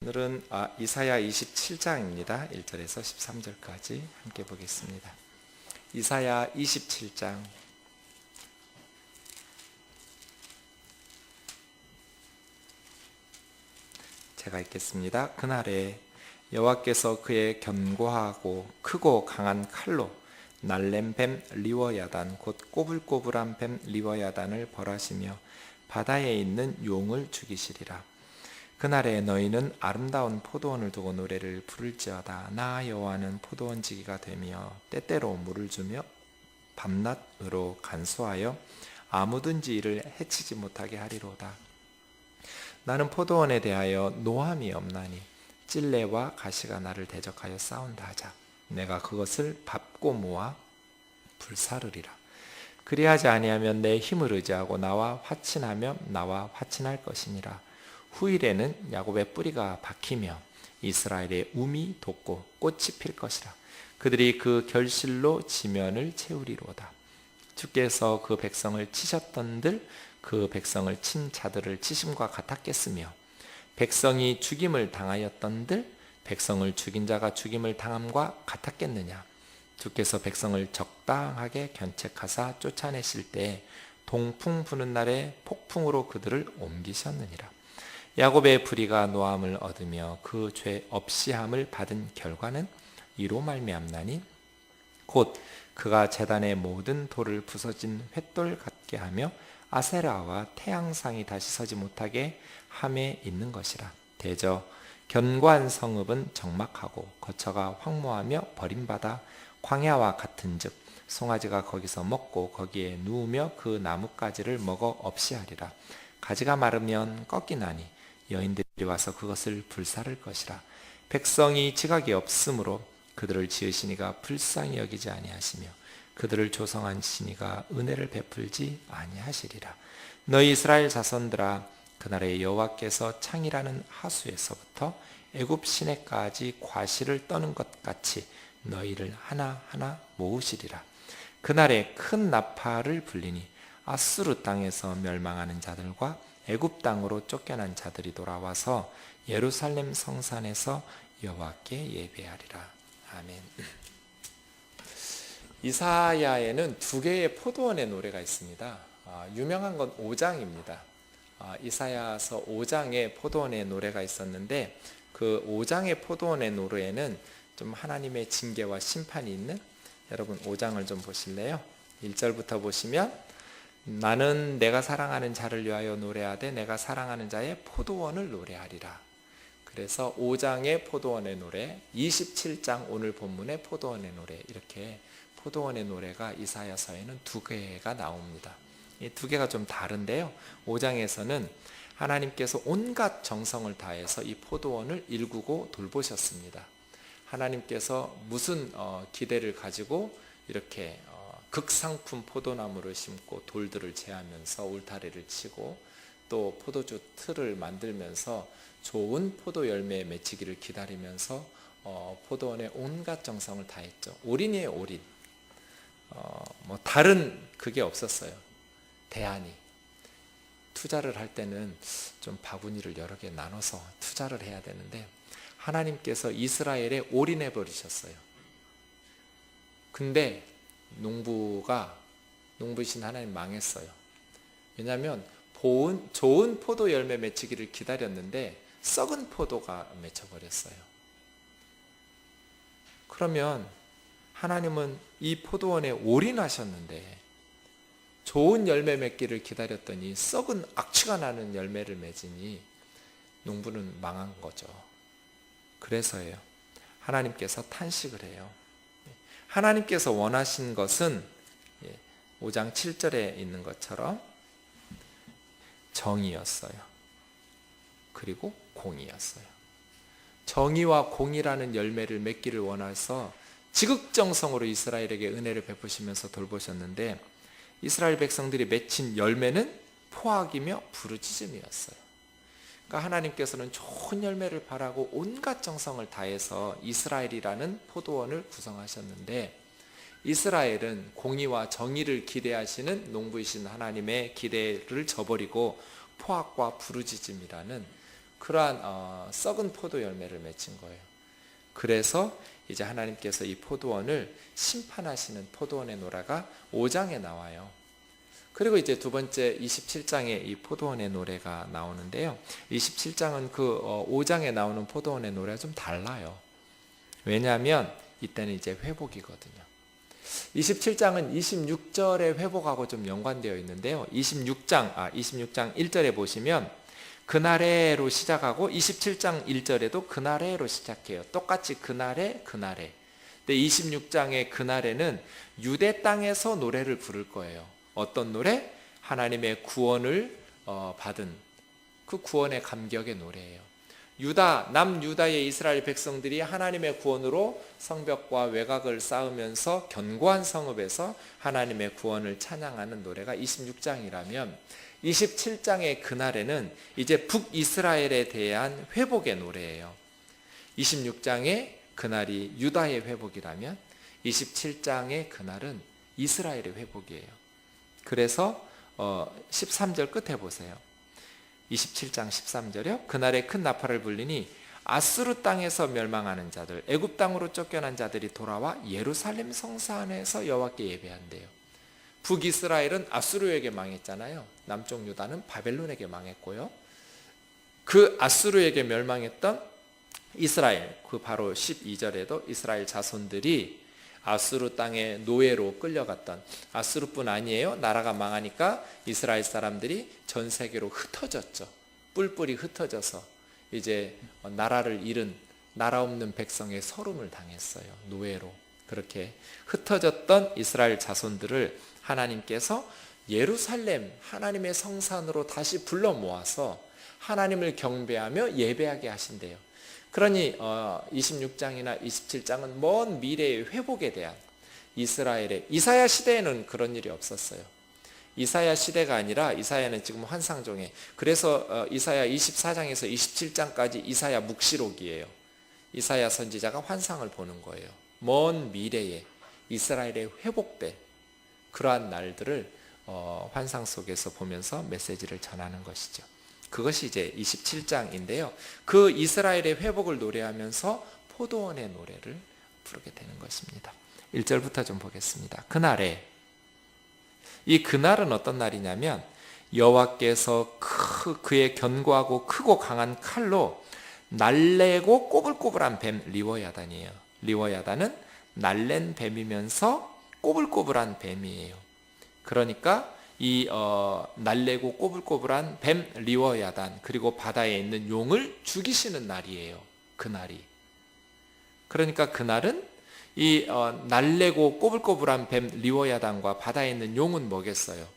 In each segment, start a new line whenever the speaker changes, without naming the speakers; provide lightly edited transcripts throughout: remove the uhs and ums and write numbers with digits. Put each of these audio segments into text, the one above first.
오늘은 이사야 27장입니다. 1절에서 13절까지 함께 보겠습니다. 이사야 27장. 제가 읽겠습니다. 그날에 여호와께서 그의 견고하고 크고 강한 칼로 날렘 뱀 리워야단 곧 꼬불꼬불한 뱀 리워야단을 벌하시며 바다에 있는 용을 죽이시리라. 그날에 너희는 아름다운 포도원을 두고 노래를 부를지어다. 나 여호와는 포도원 지기가 되며 때때로 물을 주며 밤낮으로 간수하여 아무든지 이를 해치지 못하게 하리로다. 나는 포도원에 대하여 노함이 없나니 찔레와 가시가 나를 대적하여 싸운다 하자. 내가 그것을 밟고 모아 불사르리라. 그리하지 아니하면 내 힘을 의지하고 나와 화친하며 나와 화친할 것이니라. 후일에는 야곱의 뿌리가 박히며 이스라엘의 움이 돋고 꽃이 필 것이라. 그들이 그 결실로 지면을 채우리로다. 주께서 그 백성을 치셨던들 그 백성을 친 자들을 치심과 같았겠으며 백성이 죽임을 당하였던들 백성을 죽인 자가 죽임을 당함과 같았겠느냐. 주께서 백성을 적당하게 견책하사 쫓아내실 때 동풍 부는 날에 폭풍으로 그들을 옮기셨느니라. 야곱의 불의가 노함을 얻으며 그 죄 없이함을 받은 결과는 이로 말미암나니 곧 그가 제단의 모든 돌을 부서진 횃돌 같게 하며 아세라와 태양상이 다시 서지 못하게 함에 있는 것이라. 대저 견고한 성읍은 적막하고 거처가 황무하며 버림받아 광야와 같은즉 송아지가 거기서 먹고 거기에 누우며 그 나뭇가지를 먹어 없이 하리라. 가지가 마르면 꺾이나니 여인들이 와서 그것을 불사를 것이라. 백성이 지각이 없으므로 그들을 지으시니가 불쌍히 여기지 아니하시며 그들을 조성한 시니가 은혜를 베풀지 아니하시리라. 너희 이스라엘 자손들아, 그날에 여호와께서 창이라는 하수에서부터 애굽 시내까지 과실을 떠는 것 같이 너희를 하나하나 모으시리라. 그날에 큰 나팔을 불리니 아수르 땅에서 멸망하는 자들과 애굽 땅으로 쫓겨난 자들이 돌아와서 예루살렘 성산에서 여호와께 예배하리라. 아멘. 이사야에는 두 개의 포도원의 노래가 있습니다. 유명한 건 5장입니다. 이사야서 5장에 포도원의 노래가 있었는데 그 5장의 포도원의 노래에는 좀 하나님의 징계와 심판이 있는, 여러분 5장을 좀 보실래요? 1절부터 보시면 나는 내가 사랑하는 자를 위하여 노래하되 내가 사랑하는 자의 포도원을 노래하리라. 그래서 5장의 포도원의 노래, 27장 오늘 본문의 포도원의 노래, 이렇게 포도원의 노래가 이사야서에는 두 개가 나옵니다. 이 두 개가 좀 다른데요. 5장에서는 하나님께서 온갖 정성을 다해서 이 포도원을 일구고 돌보셨습니다. 하나님께서 무슨 기대를 가지고 이렇게 극상품 포도나무를 심고 돌들을 제하면서 울타리를 치고 또 포도주 틀을 만들면서 좋은 포도 열매에 맺히기를 기다리면서 포도원에 온갖 정성을 다했죠. 올인이에요, 올인. 다른 그게 없었어요. 대안이. 투자를 할 때는 좀 바구니를 여러 개 나눠서 투자를 해야 되는데 하나님께서 이스라엘에 올인해 버리셨어요. 근데 농부이신 하나님 망했어요. 왜냐하면 좋은 포도 열매 맺히기를 기다렸는데 썩은 포도가 맺혀버렸어요. 그러면 하나님은 이 포도원에 올인하셨는데 좋은 열매 맺기를 기다렸더니 썩은 악취가 나는 열매를 맺으니 농부는 망한 거죠. 그래서예요. 하나님께서 탄식을 해요. 하나님께서 원하신 것은 5장 7절에 있는 것처럼 정의였어요. 그리고 공의였어요. 정의와 공의라는 열매를 맺기를 원해서 지극정성으로 이스라엘에게 은혜를 베푸시면서 돌보셨는데 이스라엘 백성들이 맺힌 열매는 포악이며 부르짖음이었어요. 그러니까 하나님께서는 좋은 열매를 바라고 온갖 정성을 다해서 이스라엘이라는 포도원을 구성하셨는데 이스라엘은 공의와 정의를 기대하시는 농부이신 하나님의 기대를 저버리고 포악과 부르짖음이라는 그러한 썩은 포도 열매를 맺힌 거예요. 그래서 이제 하나님께서 이 포도원을 심판하시는 포도원의 노래가 5장에 나와요. 그리고 이제 두 번째 27장에 이 포도원의 노래가 나오는데요. 27장은 그 5장에 나오는 포도원의 노래가 좀 달라요. 왜냐하면 이때는 이제 회복이거든요. 27장은 26절의 회복하고 좀 연관되어 있는데요. 26장 1절에 보시면 그날에로 시작하고 27장 1절에도 그날에로 시작해요. 똑같이 그날에. 근데 26장의 그날에는 유대 땅에서 노래를 부를 거예요. 어떤 노래? 하나님의 구원을 받은 그 구원의 감격의 노래예요. 남유다의 이스라엘 백성들이 하나님의 구원으로 성벽과 외곽을 쌓으면서 견고한 성읍에서 하나님의 구원을 찬양하는 노래가 26장이라면 27장의 그날에는 이제 북이스라엘에 대한 회복의 노래예요. 26장의 그날이 유다의 회복이라면 27장의 그날은 이스라엘의 회복이에요. 그래서 13절 끝에 보세요. 27장 13절이요. 그날에 큰 나팔을 불리니 아수르 땅에서 멸망하는 자들, 애굽 땅으로 쫓겨난 자들이 돌아와 예루살렘 성사 안에서 여호와께 예배한대요. 북이스라엘은 아수르에게 망했잖아요. 남쪽 유다는 바벨론에게 망했고요. 그 아수르에게 멸망했던 이스라엘, 그 바로 12절에도 이스라엘 자손들이 아수르 땅의 노예로 끌려갔던, 아수르뿐 아니에요. 나라가 망하니까 이스라엘 사람들이 전 세계로 흩어졌죠. 뿔뿔이 흩어져서 이제 나라를 잃은 나라 없는 백성의 서름을 당했어요. 노예로. 그렇게 흩어졌던 이스라엘 자손들을 하나님께서 예루살렘 하나님의 성산으로 다시 불러 모아서 하나님을 경배하며 예배하게 하신대요. 그러니 26장이나 27장은 먼 미래의 회복에 대한 이스라엘의, 이사야 시대에는 그런 일이 없었어요. 이사야 시대가 아니라, 이사야는 지금 환상종에, 그래서 이사야 24장에서 27장까지 이사야 묵시록이에요. 이사야 선지자가 환상을 보는 거예요. 먼 미래에 이스라엘의 회복된 그러한 날들을 환상 속에서 보면서 메시지를 전하는 것이죠. 그것이 이제 27장인데요. 그 이스라엘의 회복을 노래하면서 포도원의 노래를 부르게 되는 것입니다. 1절부터 좀 보겠습니다. 그날에, 이 그날은 어떤 날이냐면 여호와께서 그의 견고하고 크고 강한 칼로 날래고 꼬불꼬불한 뱀 리워야단이에요. 리워야단은 날랜 뱀이면서 꼬불꼬불한 뱀이에요. 그러니까 이 날래고 꼬불꼬불한 뱀 리워야단, 그리고 바다에 있는 용을 죽이시는 날이에요. 그날이. 그러니까 그날은 이 날래고 꼬불꼬불한 뱀 리워야단과 바다에 있는 용은 뭐겠어요?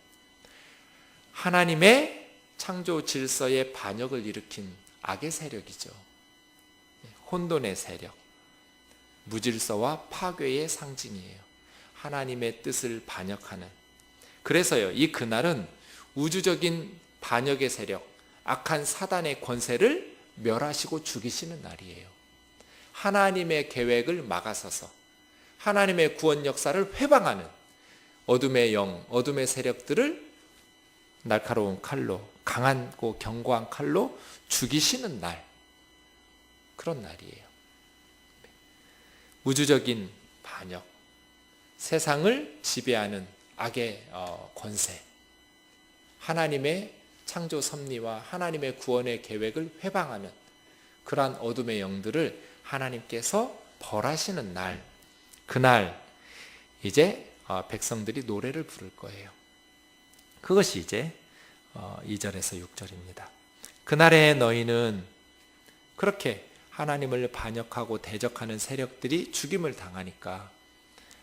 하나님의 창조 질서의 반역을 일으킨 악의 세력이죠. 혼돈의 세력, 무질서와 파괴의 상징이에요. 하나님의 뜻을 반역하는. 그래서요, 이 그날은 우주적인 반역의 세력, 악한 사단의 권세를 멸하시고 죽이시는 날이에요. 하나님의 계획을 막아서서 하나님의 구원 역사를 회방하는 어둠의 영, 어둠의 세력들을 날카로운 칼로, 강하고 견고한 칼로 죽이시는 날, 그런 날이에요. 우주적인 반역, 세상을 지배하는 악의 권세, 하나님의 창조 섭리와 하나님의 구원의 계획을 회방하는 그러한 어둠의 영들을 하나님께서 벌하시는 날, 그날 이제 백성들이 노래를 부를 거예요. 그것이 이제 2절에서 6절입니다. 그날에 너희는, 그렇게 하나님을 반역하고 대적하는 세력들이 죽임을 당하니까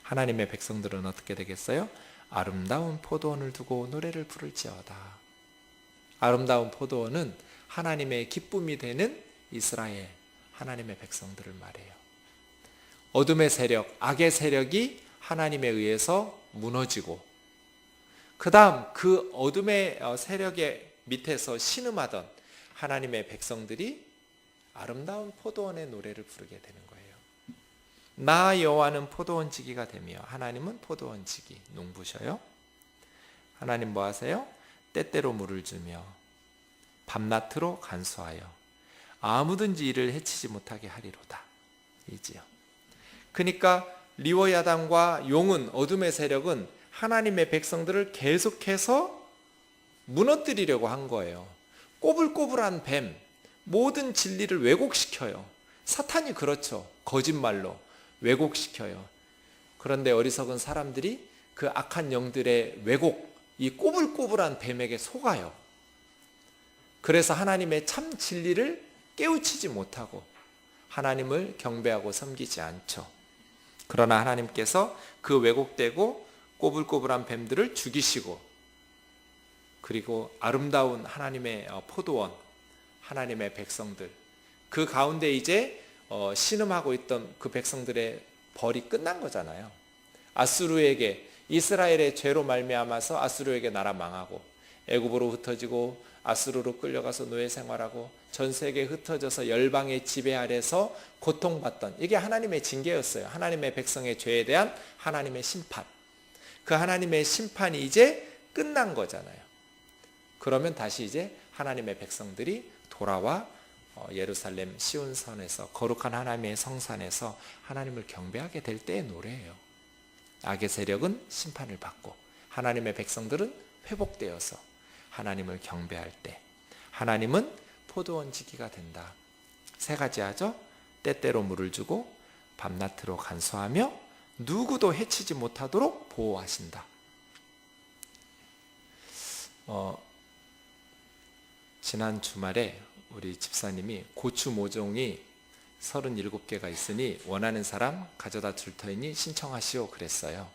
하나님의 백성들은 어떻게 되겠어요? 아름다운 포도원을 두고 노래를 부를지어다. 아름다운 포도원은 하나님의 기쁨이 되는 이스라엘, 하나님의 백성들을 말해요. 어둠의 세력, 악의 세력이 하나님에 의해서 무너지고, 그 다음 그 어둠의 세력의 밑에서 신음하던 하나님의 백성들이 아름다운 포도원의 노래를 부르게 되는 거예요. 나 여호와는 포도원지기가 되며, 하나님은 포도원지기, 농부셔요. 하나님 뭐 하세요? 때때로 물을 주며 밤낮으로 간수하여 아무든지 이를 해치지 못하게 하리로다. 이지요. 그러니까 리워야단과 용은, 어둠의 세력은 하나님의 백성들을 계속해서 무너뜨리려고 한 거예요. 꼬불꼬불한 뱀, 모든 진리를 왜곡시켜요. 사탄이 그렇죠. 거짓말로 왜곡시켜요. 그런데 어리석은 사람들이 그 악한 영들의 왜곡, 이 꼬불꼬불한 뱀에게 속아요. 그래서 하나님의 참 진리를 깨우치지 못하고 하나님을 경배하고 섬기지 않죠. 그러나 하나님께서 그 왜곡되고 꼬불꼬불한 뱀들을 죽이시고, 그리고 아름다운 하나님의 포도원, 하나님의 백성들, 그 가운데 이제 신음하고 있던 그 백성들의 벌이 끝난 거잖아요. 아수르에게, 이스라엘의 죄로 말미암아서 아수르에게 나라 망하고, 애굽으로 흩어지고 아수르로 끌려가서 노예 생활하고 전 세계에 흩어져서 열방의 지배 아래서 고통받던, 이게 하나님의 징계였어요. 하나님의 백성의 죄에 대한 하나님의 심판. 그 하나님의 심판이 이제 끝난 거잖아요. 그러면 다시 이제 하나님의 백성들이 돌아와 예루살렘 시온산에서, 거룩한 하나님의 성산에서 하나님을 경배하게 될 때의 노래예요. 악의 세력은 심판을 받고 하나님의 백성들은 회복되어서 하나님을 경배할 때, 하나님은 포도원 지기가 된다. 세 가지 하죠. 때때로 물을 주고 밤낮으로 간수하며 누구도 해치지 못하도록 보호하신다. 지난 주말에 우리 집사님이 고추 모종이 37개가 있으니 원하는 사람 가져다 줄 터이니 신청하시오 그랬어요.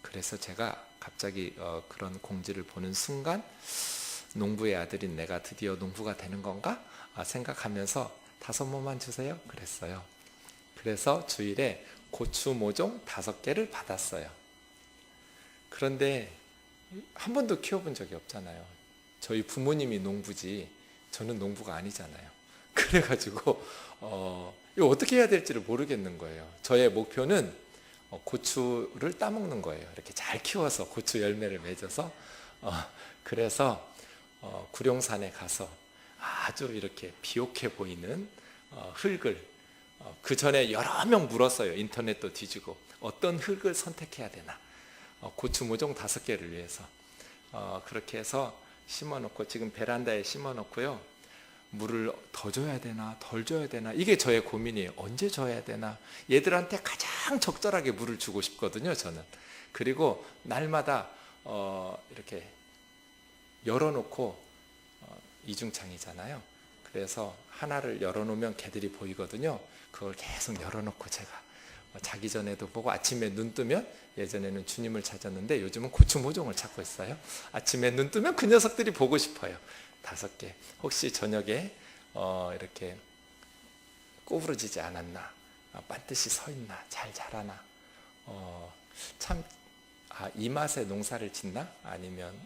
그래서 제가 갑자기 그런 공지를 보는 순간, 농부의 아들인 내가 드디어 농부가 되는 건가 생각하면서 5모만 주세요 그랬어요. 그래서 주일에 고추 모종 5개를 받았어요. 그런데 한 번도 키워본 적이 없잖아요. 저희 부모님이 농부지 저는 농부가 아니잖아요. 그래가지고 이거 어떻게 해야 될지를 모르겠는 거예요. 저의 목표는 고추를 따먹는 거예요. 이렇게 잘 키워서 고추 열매를 맺어서 그래서 구룡산에 가서 아주 이렇게 비옥해 보이는 흙을, 그 전에 여러 명 물었어요. 인터넷도 뒤지고 어떤 흙을 선택해야 되나, 고추 모종 5개를 위해서 그렇게 해서 심어놓고, 지금 베란다에 심어놓고요. 물을 더 줘야 되나 덜 줘야 되나, 이게 저의 고민이에요. 언제 줘야 되나. 얘들한테 가장 적절하게 물을 주고 싶거든요, 저는. 그리고 날마다 이렇게 열어놓고, 이중창이잖아요. 그래서 하나를 열어놓으면 개들이 보이거든요. 그걸 계속 열어놓고 제가 자기 전에도 보고, 아침에 눈 뜨면, 예전에는 주님을 찾았는데 요즘은 고추 모종을 찾고 있어요. 아침에 눈 뜨면 그 녀석들이 보고 싶어요. 5개. 혹시 저녁에 이렇게 꼬부러지지 않았나, 반드시 서 있나, 잘 자라나, 이 맛에 농사를 짓나, 아니면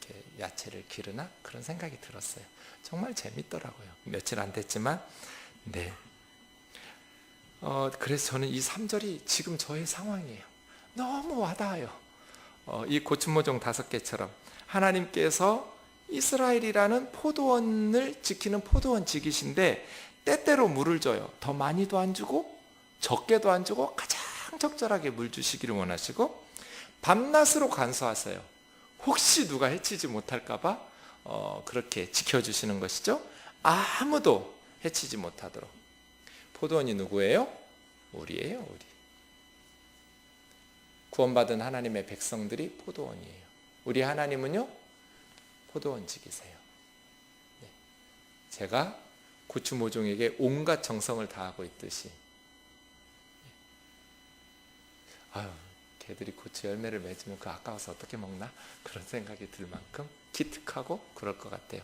이렇게 야채를 기르나, 그런 생각이 들었어요. 정말 재밌더라고요. 며칠 안 됐지만, 네. 그래서 저는 이 3절이 지금 저의 상황이에요. 너무 와닿아요. 이 고추 모종 5개처럼 하나님께서 이스라엘이라는 포도원을 지키는 포도원 지기신데, 때때로 물을 줘요. 더 많이도 안 주고 적게도 안 주고 가장 적절하게 물 주시기를 원하시고, 밤낮으로 간수하세요. 혹시 누가 해치지 못할까 봐 그렇게 지켜주시는 것이죠. 아무도 해치지 못하도록. 포도원이 누구예요? 우리예요, 우리. 구원받은 하나님의 백성들이 포도원이에요. 우리 하나님은요, 포도원 지기세요. 네. 제가 고추 모종에게 온갖 정성을 다하고 있듯이, 아유, 개들이 고추 열매를 맺으면 그 아까워서 어떻게 먹나? 그런 생각이 들 만큼 기특하고 그럴 것 같아요.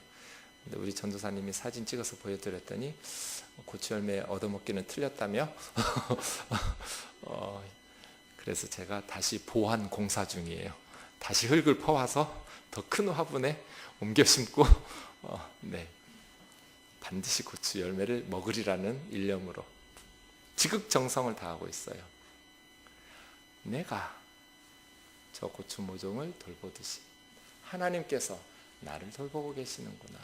근데 우리 전도사님이 사진 찍어서 보여드렸더니 고추 열매 얻어먹기는 틀렸다며 그래서 제가 다시 보완 공사 중이에요. 다시 흙을 퍼와서 더 큰 화분에 옮겨 심고 네, 반드시 고추 열매를 먹으리라는 일념으로 지극정성을 다하고 있어요. 내가 저 고추 모종을 돌보듯이 하나님께서 나를 돌보고 계시는구나.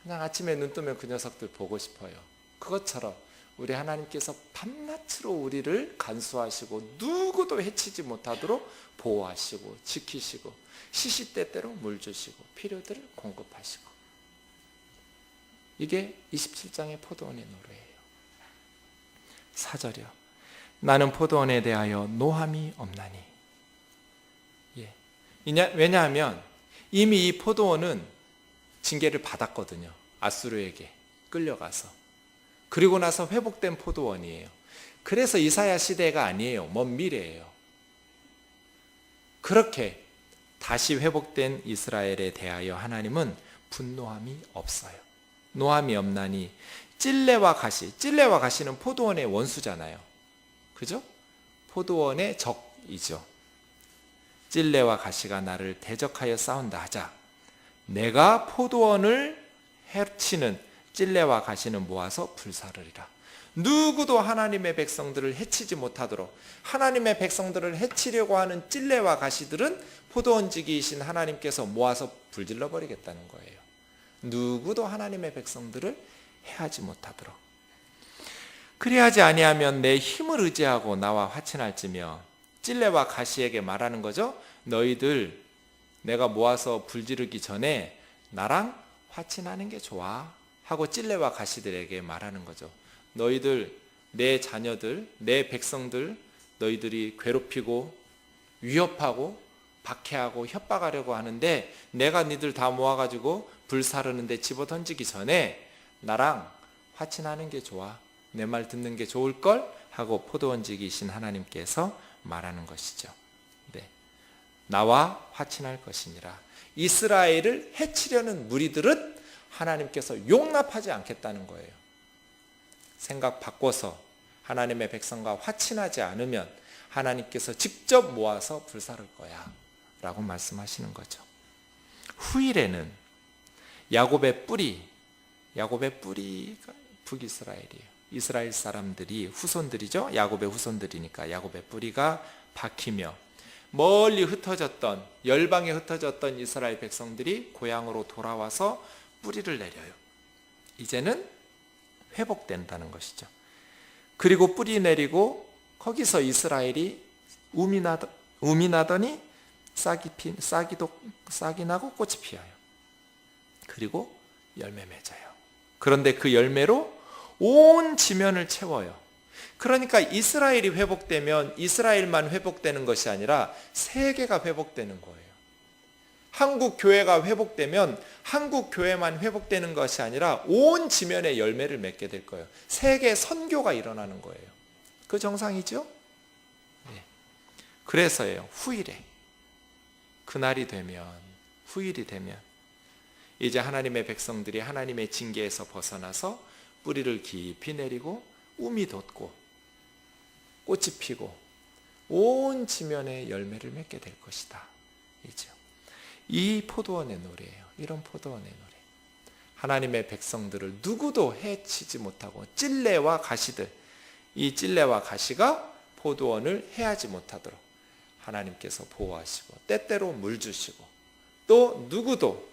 그냥 아침에 눈 뜨면 그 녀석들 보고 싶어요. 그것처럼 우리 하나님께서 밤낮으로 우리를 간수하시고 누구도 해치지 못하도록 보호하시고 지키시고 시시때때로 물 주시고 필요들을 공급하시고, 이게 27장의 포도원의 노래예요. 4절이요. 나는 포도원에 대하여 노함이 없나니. 예. 왜냐하면 이미 이 포도원은 징계를 받았거든요. 아수르에게 끌려가서. 그리고 나서 회복된 포도원이에요. 그래서 이사야 시대가 아니에요. 먼 미래예요. 그렇게 다시 회복된 이스라엘에 대하여 하나님은 분노함이 없어요. 노함이 없나니 찔레와 가시. 찔레와 가시는 포도원의 원수잖아요. 그죠? 포도원의 적이죠. 찔레와 가시가 나를 대적하여 싸운다 하자. 내가 포도원을 해치는 찔레와 가시는 모아서 불사르리라. 누구도 하나님의 백성들을 해치지 못하도록, 하나님의 백성들을 해치려고 하는 찔레와 가시들은 포도원지기이신 하나님께서 모아서 불질러 버리겠다는 거예요. 누구도 하나님의 백성들을 해하지 못하도록. 그리하지 아니하면 내 힘을 의지하고 나와 화친할지며, 찔레와 가시에게 말하는 거죠. 너희들 내가 모아서 불지르기 전에 나랑 화친하는 게 좋아 하고 찔레와 가시들에게 말하는 거죠. 너희들, 내 자녀들, 내 백성들, 너희들이 괴롭히고 위협하고 박해하고 협박하려고 하는데 내가 니들 다 모아가지고 불사르는데 집어던지기 전에 나랑 화친하는 게 좋아, 내 말 듣는 게 좋을걸 하고 포도원지기이신 하나님께서 말하는 것이죠. 네. 나와 화친할 것이니라. 이스라엘을 해치려는 무리들은 하나님께서 용납하지 않겠다는 거예요. 생각 바꿔서 하나님의 백성과 화친하지 않으면 하나님께서 직접 모아서 불사를 거야 라고 말씀하시는 거죠. 후일에는 야곱의 뿌리가 북이스라엘이에요. 이스라엘 사람들이 후손들이죠. 야곱의 후손들이니까 야곱의 뿌리가 박히며 멀리 흩어졌던, 열방에 흩어졌던 이스라엘 백성들이 고향으로 돌아와서 뿌리를 내려요. 이제는 회복된다는 것이죠. 그리고 뿌리 내리고 거기서 이스라엘이 um이 나더니 싹이 나고 꽃이 피어요. 그리고 열매 맺어요. 그런데 그 열매로 온 지면을 채워요. 그러니까 이스라엘이 회복되면 이스라엘만 회복되는 것이 아니라 세계가 회복되는 거예요. 한국 교회가 회복되면 한국 교회만 회복되는 것이 아니라 온 지면에 열매를 맺게 될 거예요. 세계 선교가 일어나는 거예요. 그 정상이죠? 네. 그래서예요. 후일에, 그날이 되면, 후일이 되면 이제 하나님의 백성들이 하나님의 징계에서 벗어나서 뿌리를 깊이 내리고 um이 돋고 꽃이 피고 온 지면에 열매를 맺게 될 것이다. 이죠. 이 포도원의 노래예요. 이런 포도원의 노래. 하나님의 백성들을 누구도 해치지 못하고 찔레와 가시들, 이 찔레와 가시가 포도원을 해하지 못하도록 하나님께서 보호하시고 때때로 물 주시고 또 누구도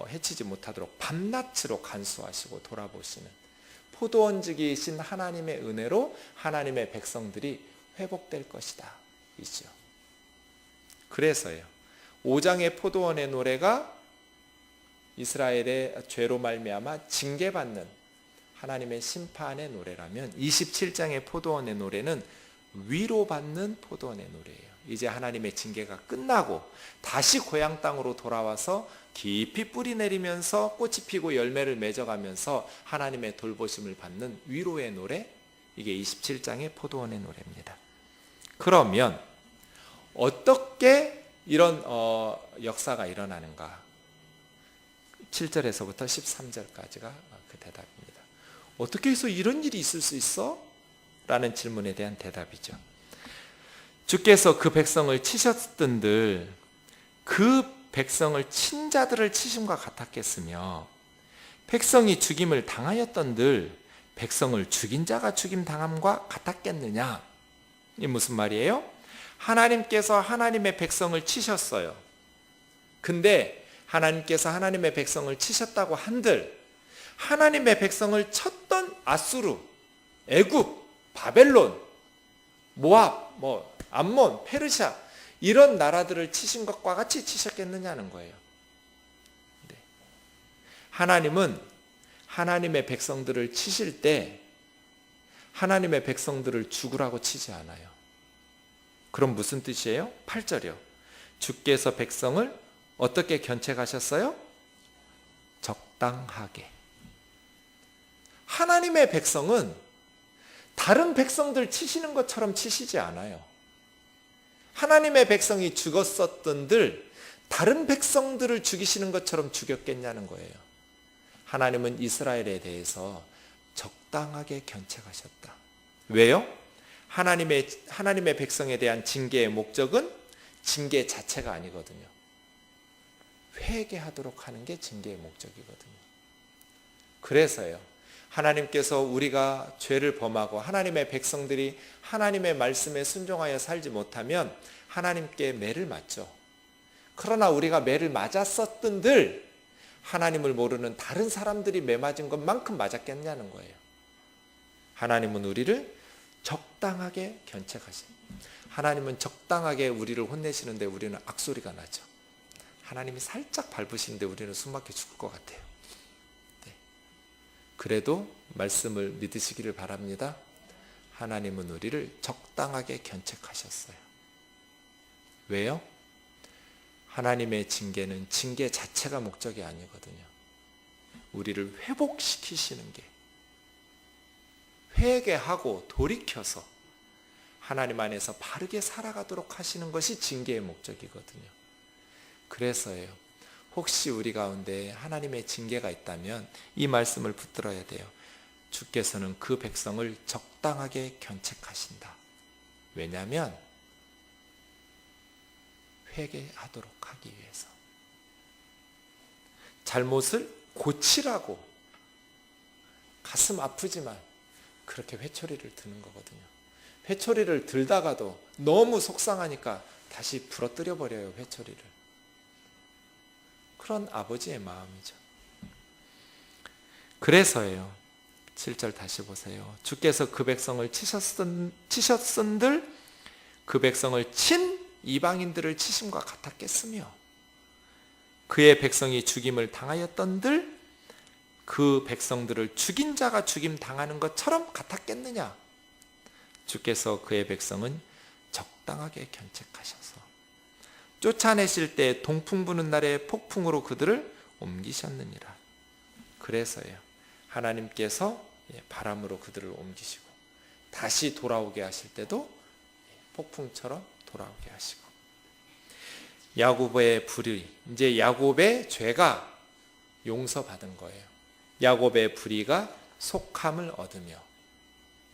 해치지 못하도록 밤낮으로 간수하시고 돌아보시는 포도원지기이신 하나님의 은혜로 하나님의 백성들이 회복될 것이다. 이죠. 그래서요. 5장의 포도원의 노래가 이스라엘의 죄로 말미암아 징계받는 하나님의 심판의 노래라면 27장의 포도원의 노래는 위로받는 포도원의 노래예요. 이제 하나님의 징계가 끝나고 다시 고향 땅으로 돌아와서 깊이 뿌리 내리면서 꽃이 피고 열매를 맺어가면서 하나님의 돌보심을 받는 위로의 노래, 이게 27장의 포도원의 노래입니다. 그러면 어떻게 이런 역사가 일어나는가? 7절에서부터 13절까지가 그 대답입니다. 어떻게 해서 이런 일이 있을 수 있어? 라는 질문에 대한 대답이죠. 주께서 그 백성을 치셨던들 그 백성을 친 자들을 치심과 같았겠으며 백성이 죽임을 당하였던들 백성을 죽인 자가 죽임 당함과 같았겠느냐? 이 무슨 말이에요? 하나님께서 하나님의 백성을 치셨어요. 근데 하나님께서 하나님의 백성을 치셨다고 한들 하나님의 백성을 쳤던 아수르, 애굽, 바벨론, 모압, 암몬, 페르시아 이런 나라들을 치신 것과 같이 치셨겠느냐는 거예요. 네. 하나님은 하나님의 백성들을 치실 때 하나님의 백성들을 죽으라고 치지 않아요. 그럼 무슨 뜻이에요? 8절이요. 주께서 백성을 어떻게 견책하셨어요? 적당하게. 하나님의 백성은 다른 백성들 치시는 것처럼 치시지 않아요. 하나님의 백성이 죽었었던들 다른 백성들을 죽이시는 것처럼 죽였겠냐는 거예요. 하나님은 이스라엘에 대해서 적당하게 견책하셨다. 왜요? 하나님의 백성에 대한 징계의 목적은 징계 자체가 아니거든요. 회개하도록 하는 게 징계의 목적이거든요. 그래서요. 하나님께서 우리가 죄를 범하고 하나님의 백성들이 하나님의 말씀에 순종하여 살지 못하면 하나님께 매를 맞죠. 그러나 우리가 매를 맞았었던들 하나님을 모르는 다른 사람들이 매 맞은 것만큼 맞았겠냐는 거예요. 하나님은 우리를 적당하게 견책하십니다. 하나님은 적당하게 우리를 혼내시는데 우리는 악소리가 나죠. 하나님이 살짝 밟으시는데 우리는 숨막혀 죽을 것 같아요. 네. 그래도 말씀을 믿으시기를 바랍니다. 하나님은 우리를 적당하게 견책하셨어요. 왜요? 하나님의 징계는 징계 자체가 목적이 아니거든요. 우리를 회복시키시는 게, 회개하고 돌이켜서 하나님 안에서 바르게 살아가도록 하시는 것이 징계의 목적이거든요. 그래서요. 혹시 우리 가운데 하나님의 징계가 있다면 이 말씀을 붙들어야 돼요. 주께서는 그 백성을 적당하게 견책하신다. 왜냐하면 회개하도록 하기 위해서. 잘못을 고치라고 가슴 아프지만 그렇게 회초리를 드는 거거든요. 회초리를 들다가도 너무 속상하니까 다시 부러뜨려 버려요, 회초리를. 그런 아버지의 마음이죠. 그래서예요. 7절 다시 보세요. 주께서 그 백성을 치셨은들 그 백성을 친 이방인들을 치심과 같았겠으며 그의 백성이 죽임을 당하였던들 그 백성들을 죽인 자가 죽임 당하는 것처럼 같았겠느냐. 주께서 그의 백성은 적당하게 견책하셔서 쫓아내실 때 동풍 부는 날에 폭풍으로 그들을 옮기셨느니라. 그래서요. 하나님께서 바람으로 그들을 옮기시고 다시 돌아오게 하실 때도 폭풍처럼 돌아오게 하시고 야곱의 불의, 이제 야곱의 죄가 용서받은 거예요. 야곱의 불의가 속함을 얻으며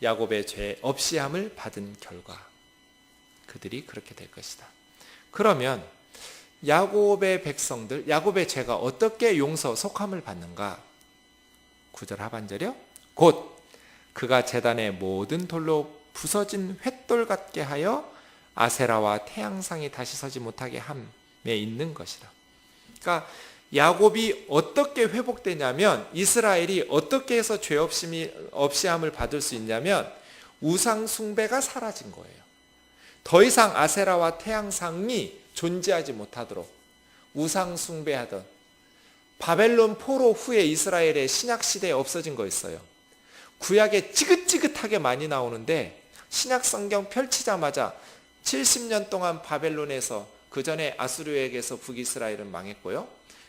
야곱의 죄 없이함을 받은 결과 그들이 그렇게 될 것이다. 그러면 야곱의 백성들, 야곱의 죄가 어떻게 용서, 속함을 받는가? 9절 하반절이요. 곧 그가 제단의 모든 돌로 부서진 횃돌 같게 하여 아세라와 태양상이 다시 서지 못하게 함에 있는 것이라. 그러니까 야곱이 어떻게 회복되냐면, 이스라엘이 어떻게 해서 죄 없이함을 받을 수 있냐면 우상 숭배가 사라진 거예요. 더 이상 아세라와 태양상이 존재하지 못하도록 우상 숭배하던 바벨론 포로 후에 이스라엘의 신약 시대에 없어진 거 있어요. 구약에 지긋지긋하게 많이 나오는데 신약 성경 펼치자마자 70년 동안 바벨론에서, 그 전에 아수르에게서 북이스라엘은 망했고요.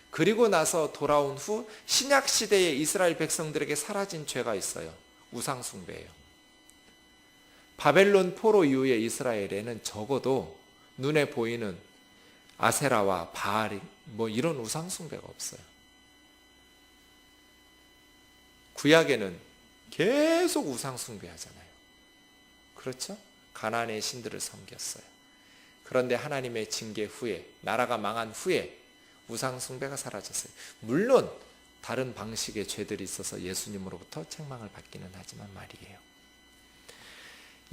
그리고 나서 돌아온 후 신약 시대에 이스라엘 백성들에게 사라진 죄가 있어요. 우상 숭배예요. 바벨론 포로 이후에 이스라엘에는 적어도 눈에 보이는 아세라와 바알 이런 우상 숭배가 없어요. 구약에는 계속 우상 숭배하잖아요. 그렇죠? 가나안의 신들을 섬겼어요. 그런데 하나님의 징계 후에, 나라가 망한 후에 우상 숭배가 사라졌어요. 물론 다른 방식의 죄들이 있어서 예수님으로부터 책망을 받기는 하지만 말이에요.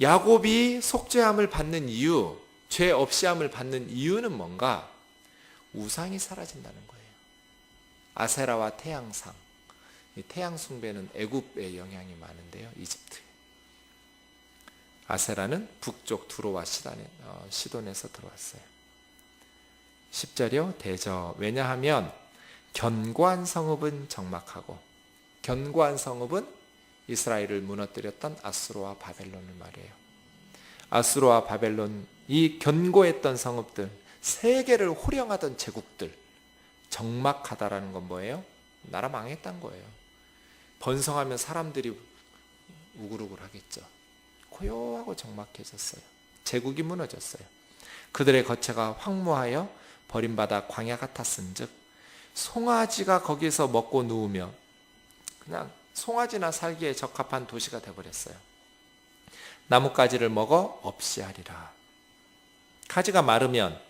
야곱이 속죄함을 받는 이유, 죄 없이함을 받는 이유는 뭔가? 우상이 사라진다는 거예요. 아세라와 태양상, 이 태양 숭배는 애굽의 영향이 많은데요. 이집트. 아세라는 북쪽 두로와 시돈에서 들어왔어요. 10절이요. 대저. 왜냐하면 견고한 성읍은 적막하고, 견고한 성읍은 이스라엘을 무너뜨렸던 아수르와 바벨론을 말해요. 아수르와 바벨론, 이 견고했던 성읍들, 세계를 호령하던 제국들, 적막하다라는 건 뭐예요? 나라 망했다는 거예요. 번성하면 사람들이 우글우글 하겠죠. 고요하고 적막해졌어요. 제국이 무너졌어요. 그들의 거처가 황무하여 버림받아 광야 같았은즉 송아지가 거기서 먹고 누우며 그냥 송아지나 살기에 적합한 도시가 되어버렸어요. 나뭇가지를 먹어 없이 하리라. 가지가 마르면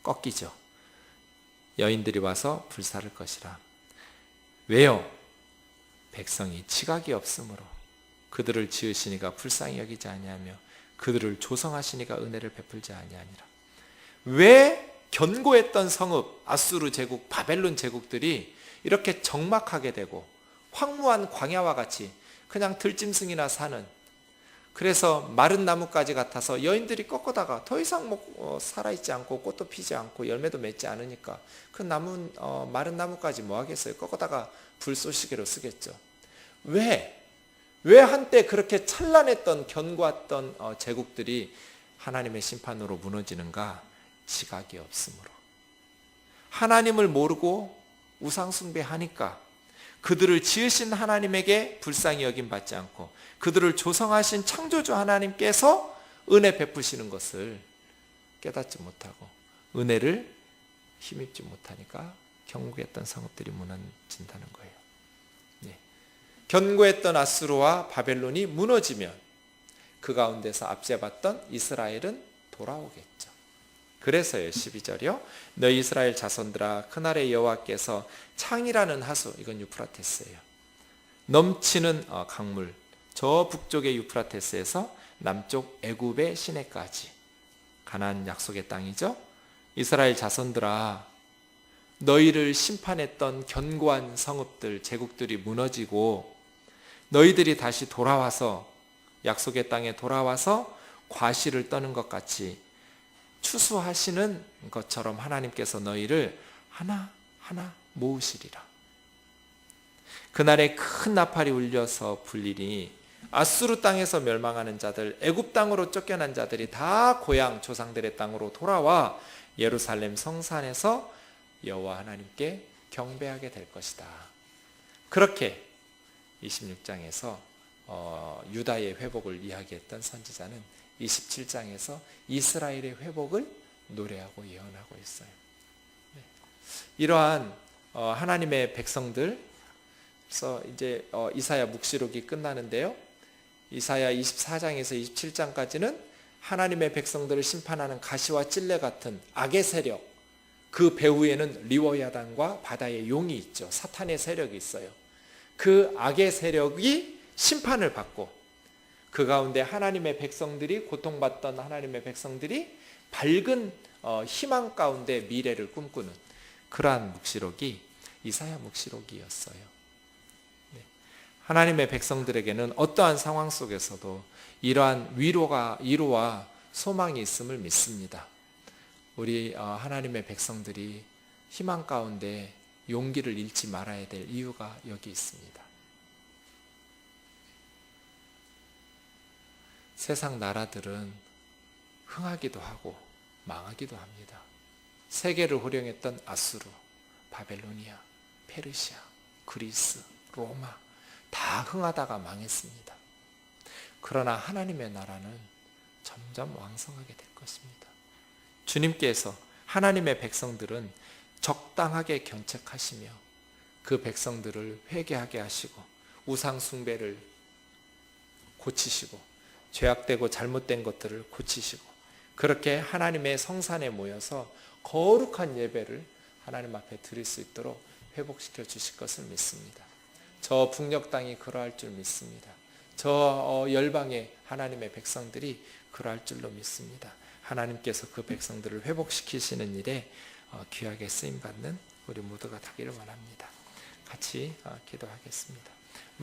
꺾이죠. 여인들이 와서 불사를 것이라. 왜요? 백성이 지각이 없으므로 그들을 지으시니가 불쌍히 여기지 아니하며 그들을 조성하시니가 은혜를 베풀지 아니하니라. 왜 견고했던 성읍, 아수르 제국, 바벨론 제국들이 이렇게 적막하게 되고 황무한 광야와 같이 그냥 들짐승이나 사는, 그래서 마른 나뭇가지 같아서 여인들이 꺾어다가 더 이상 살아있지 않고 꽃도 피지 않고 열매도 맺지 않으니까 그 마른 나뭇가지 뭐 하겠어요? 꺾어다가 불쏘시개로 쓰겠죠. 왜 한때 그렇게 찬란했던 견고했던 제국들이 하나님의 심판으로 무너지는가? 지각이 없으므로. 하나님을 모르고 우상숭배하니까 그들을 지으신 하나님에게 불쌍히 여김받지 않고 그들을 조성하신 창조주 하나님께서 은혜 베푸시는 것을 깨닫지 못하고 은혜를 힘입지 못하니까 견고했던 성읍들이 무너진다는 거예요. 네. 견고했던 아수르와 바벨론이 무너지면 그 가운데서 압제받던 이스라엘은 돌아오겠죠. 그래서요, 12절이요. 너희 이스라엘 자손들아, 그날의 여호와께서 창이라는 하수, 이건 유프라테스예요. 넘치는 강물, 저 북쪽의 유프라테스에서 남쪽 애굽의 시내까지, 가나안 약속의 땅이죠. 이스라엘 자손들아, 너희를 심판했던 견고한 성읍들, 제국들이 무너지고 너희들이 다시 돌아와서 약속의 땅에 돌아와서 과실을 떠는 것 같이 추수하시는 것처럼 하나님께서 너희를 하나하나 모으시리라. 그날에 큰 나팔이 울려서 불리니 아수르 땅에서 멸망하는 자들, 애굽 땅으로 쫓겨난 자들이 다 고향 조상들의 땅으로 돌아와 예루살렘 성산에서 여호와 하나님께 경배하게 될 것이다. 그렇게 26장에서 유다의 회복을 이야기했던 선지자는 27장에서 이스라엘의 회복을 노래하고 예언하고 있어요. 이러한 하나님의 백성들, 그래서 이제 이사야 묵시록이 끝나는데요. 이사야 24장에서 27장까지는 하나님의 백성들을 심판하는 가시와 찔레 같은 악의 세력, 그 배후에는 리워야단과 바다의 용이 있죠. 사탄의 세력이 있어요. 그 악의 세력이 심판을 받고 그 가운데 하나님의 백성들이, 고통받던 하나님의 백성들이 밝은 희망 가운데 미래를 꿈꾸는 그러한 묵시록이 이사야 묵시록이었어요. 하나님의 백성들에게는 어떠한 상황 속에서도 이러한 위로와 소망이 있음을 믿습니다. 우리 하나님의 백성들이 희망 가운데 용기를 잃지 말아야 될 이유가 여기 있습니다. 세상 나라들은 흥하기도 하고 망하기도 합니다. 세계를 호령했던 아수르, 바벨로니아, 페르시아, 그리스, 로마 다 흥하다가 망했습니다. 그러나 하나님의 나라는 점점 왕성하게 될 것입니다. 주님께서 하나님의 백성들은 적당하게 견책하시며 그 백성들을 회개하게 하시고 우상 숭배를 고치시고 죄악되고 잘못된 것들을 고치시고 그렇게 하나님의 성산에 모여서 거룩한 예배를 하나님 앞에 드릴 수 있도록 회복시켜 주실 것을 믿습니다. 저 북녘 땅이 그러할 줄 믿습니다. 저 열방의 하나님의 백성들이 그러할 줄로 믿습니다. 하나님께서 그 백성들을 회복시키시는 일에 귀하게 쓰임받는 우리 모두가 되기를 원합니다. 같이 기도하겠습니다.